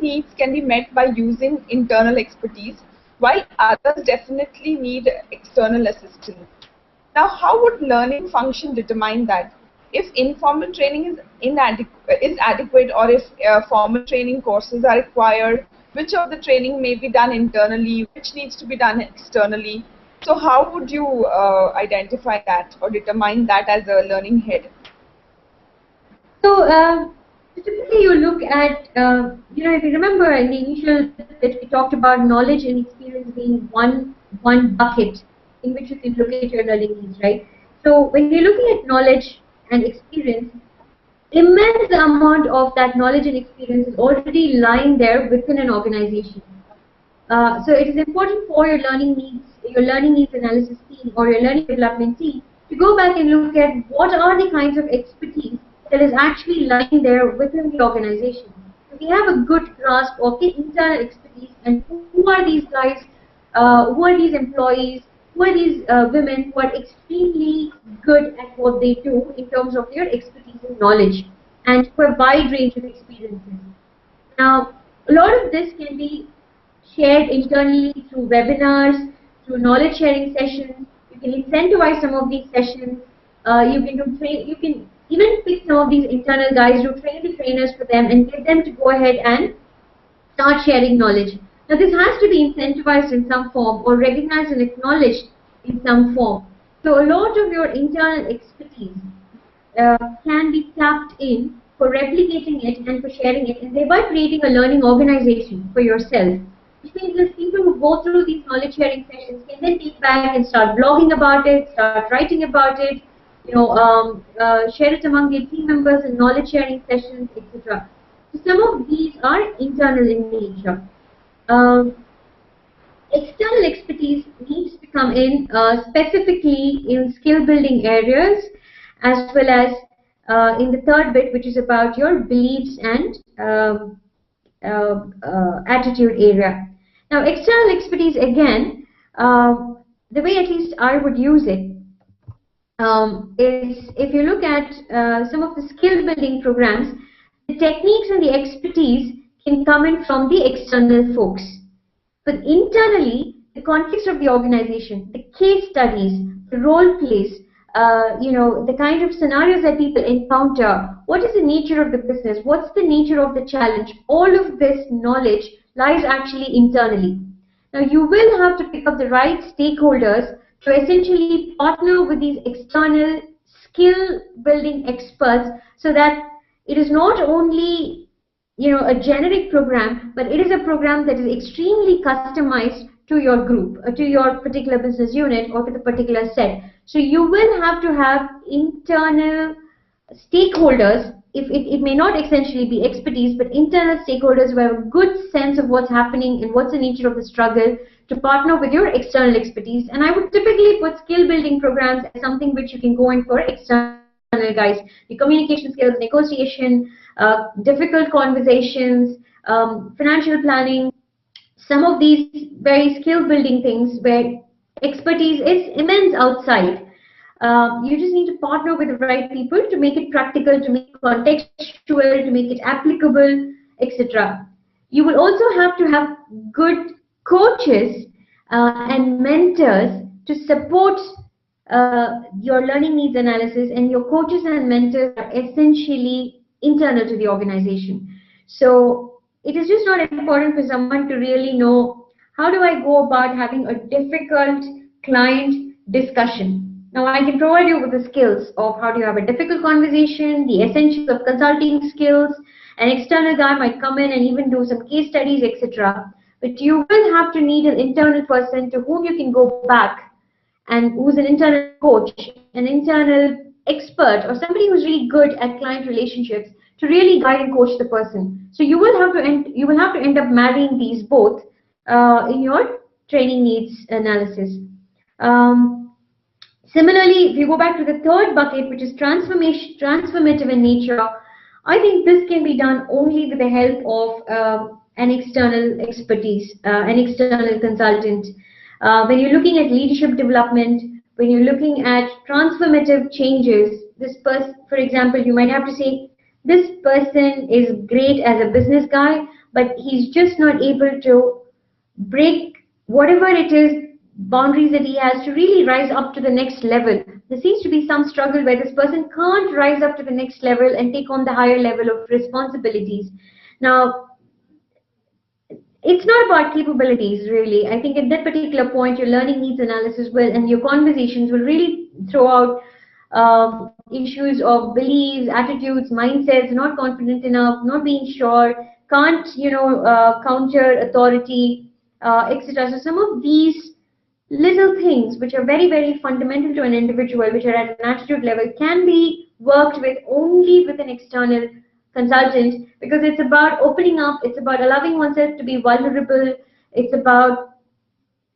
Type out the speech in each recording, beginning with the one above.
needs can be met by using internal expertise, while others definitely need external assistance. Now, how would learning function determine that? If informal training is adequate, or if formal training courses are required, which of the training may be done internally, which needs to be done externally? So how would you identify that or determine that as a learning head? So typically you look at, if you remember in the initial that we talked about knowledge and experience being one bucket in which you can look at your learning needs, right? So when you're looking at knowledge and experience, immense amount of that knowledge and experience is already lying there within an organization. So it is important for your learning needs analysis team or your learning development team to go back and look at what are the kinds of expertise that is actually lying there within the organization. So we have a good grasp of the internal expertise and who are these guys, who are these employees, who are these women who are extremely good at what they do in terms of their expertise and knowledge and for a wide range of experiences. Now, a lot of this can be shared internally through webinars, through knowledge sharing sessions. You can incentivize some of these sessions. You can even pick some of these internal guys, you train the trainers for them and get them to go ahead and start sharing knowledge. Now this has to be incentivized in some form or recognized and acknowledged in some form. So a lot of your internal expertise can be tapped in for replicating it and for sharing it, and thereby creating a learning organization for yourself. Which means that people who go through these knowledge sharing sessions can then take back and start blogging about it, start writing about it, share it among their team members in knowledge sharing sessions, etc. So some of these are internal in nature. External expertise needs to come in specifically in skill building areas, as well as in the third bit, which is about your beliefs and attitude area. Now, external expertise, again, the way at least I would use it is if you look at some of the skill building programs, the techniques and the expertise can come in from the external folks. But internally, the context of the organization, the case studies, the role plays, the kind of scenarios that people encounter, what is the nature of the business, what's the nature of the challenge, all of this knowledge lies actually internally. Now you will have to pick up the right stakeholders to essentially partner with these external skill building experts so that it is not only a generic program, but it is a program that is extremely customized to your group, to your particular business unit or to the particular set. So you will have to have internal stakeholders. If it may not essentially be expertise, but internal stakeholders who have a good sense of what's happening and what's the nature of the struggle to partner with your external expertise. And I would typically put skill building programs as something which you can go in for external guys. The communication skills, negotiation, difficult conversations, financial planning, some of these very skill building things where expertise is immense outside. You just need to partner with the right people to make it practical, to make it contextual, to make it applicable, etc. You will also have to have good coaches and mentors to support your learning needs analysis, and your coaches and mentors are essentially internal to the organization. So it is just not important for someone to really know how do I go about having a difficult client discussion. Now I can provide you with the skills of how do you have a difficult conversation, the essentials of consulting skills. An external guy might come in and even do some case studies, etc. But you will have to need an internal person to whom you can go back and who's an internal coach, an internal expert, or somebody who's really good at client relationships to really guide and coach the person. So you will have to end up marrying these both in your training needs analysis. Similarly, if you go back to the third bucket, which is transformative in nature, I think this can be done only with the help of an external expertise, an external consultant. When you're looking at leadership development, when you're looking at transformative changes, this person, for example, you might have to say, this person is great as a business guy, but he's just not able to break whatever it is boundaries that he has to really rise up to the next level. There seems to be some struggle where this person can't rise up to the next level and take on the higher level of responsibilities. Now, it's not about capabilities really. I think at that particular point your learning needs analysis will, and your conversations will really throw out issues of beliefs, attitudes, mindsets, not confident enough, not being sure, can't counter authority, etc. So some of these little things which are very, very fundamental to an individual, which are at an attitude level, can be worked with only with an external consultant, because it's about opening up, it's about allowing oneself to be vulnerable, it's about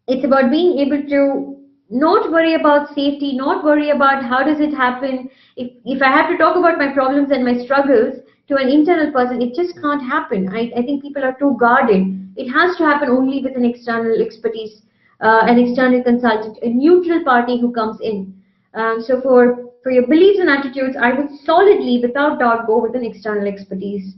being able to not worry about safety, not worry about how does it happen. If I have to talk about my problems and my struggles to an internal person, it just can't happen. I think people are too guarded. It has to happen only with an external expertise, an external consultant, a neutral party who comes in. So for your beliefs and attitudes, I would solidly, without doubt, go with an external expertise.